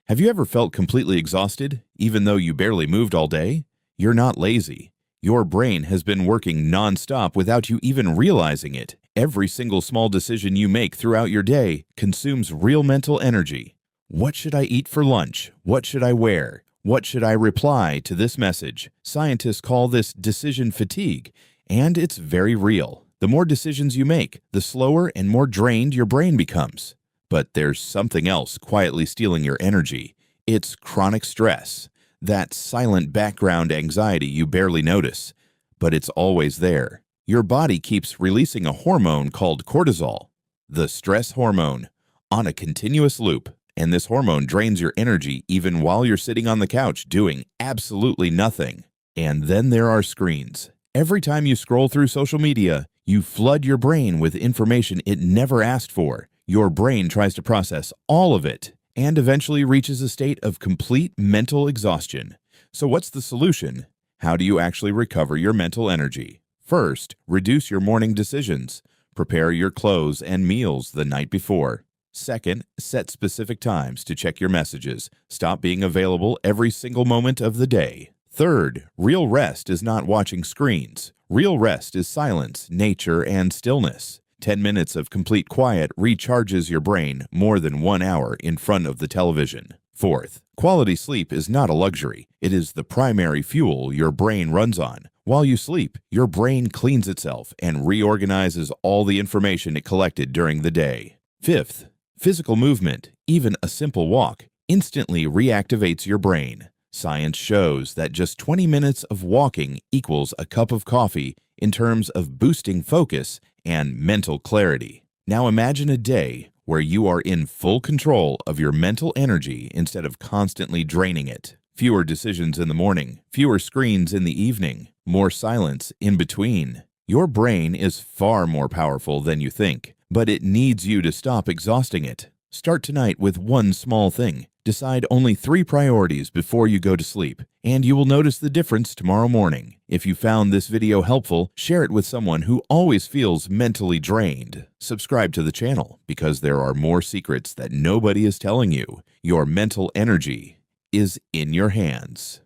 Have you ever felt completely exhausted, even though you barely moved all day? You're not lazy. Your brain has been working non-stop without you even realizing it. Every single small decision you make throughout your day consumes real mental energy. What should I eat for lunch? What should I wear? What should I reply to this message? Scientists call this decision fatigue, and it's very real. The more decisions you make, the slower and more drained your brain becomes. But there's something else quietly stealing your energy. It's chronic stress, that silent background anxiety you barely notice, but it's always there. Your body keeps releasing a hormone called cortisol, the stress hormone, on a continuous loop. And this hormone drains your energy even while you're sitting on the couch doing absolutely nothing. And then there are screens. Every time you scroll through social media, you flood your brain with information it never asked for. Your brain tries to process all of it and eventually reaches a state of complete mental exhaustion. So what's the solution? How do you actually recover your mental energy? First, reduce your morning decisions. Prepare your clothes and meals the night before. Second, set specific times to check your messages. Stop being available every single moment of the day. Third, real rest is not watching screens. Real rest is silence, nature, and stillness. 10 minutes of complete quiet recharges your brain more than 1 hour in front of the television. Fourth, quality sleep is not a luxury. It is the primary fuel your brain runs on. While you sleep, your brain cleans itself and reorganizes all the information it collected during the day. Fifth, physical movement, even a simple walk, instantly reactivates your brain. Science shows that just 20 minutes of walking equals a cup of coffee in terms of boosting focus and mental clarity. Now imagine a day where you are in full control of your mental energy instead of constantly draining it. Fewer decisions in the morning, fewer screens in the evening, more silence in between. Your brain is far more powerful than you think, but it needs you to stop exhausting it. Start tonight with one small thing. Decide only 3 priorities before you go to sleep, and you will notice the difference tomorrow morning. If you found this video helpful, share it with someone who always feels mentally drained. Subscribe to the channel because there are more secrets that nobody is telling you. Your mental energy is in your hands.